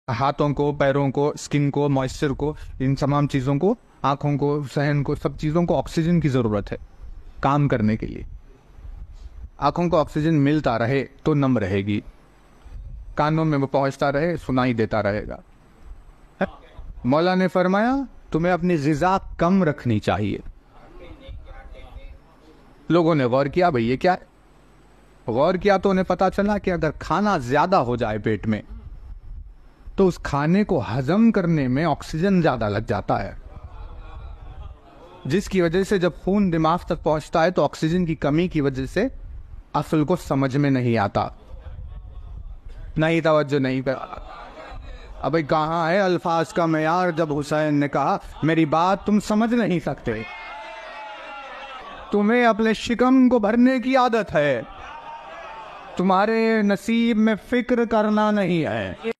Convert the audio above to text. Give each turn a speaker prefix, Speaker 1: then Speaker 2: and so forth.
Speaker 1: हाथों को, पैरों को, स्किन को, मॉइस्चर को, इन तमाम चीज़ों को, आँखों को, सहन को, सब चीज़ों को ऑक्सीजन की ज़रूरत है काम करने के लिए। आँखों को ऑक्सीजन मिलता रहे तो नम रहेगी, कानों में वो पहुँचता रहे, सुनाई देता रहेगा। मौला ने फरमाया तुम्हें अपनी ग़िज़ा कम रखनी चाहिए। लोगों ने गौर किया, भाई ये क्या है? गौर किया तो उन्हें पता चला कि अगर खाना ज़्यादा हो जाए पेट में तो उस खाने को हजम करने में ऑक्सीजन ज़्यादा लग जाता है, जिसकी वजह से जब खून दिमाग तक पहुंचता है तो ऑक्सीजन की कमी की वजह से असल को समझ में नहीं आता, नहीं तवज्जो नहीं कर। अबे कहाँ है अल्फाज का मेयार जब हुसैन ने कहा मेरी बात तुम समझ नहीं सकते, तुम्हें अपने शिकम को भरने की आदत है, तुम्हारे नसीब में फिक्र करना नहीं है।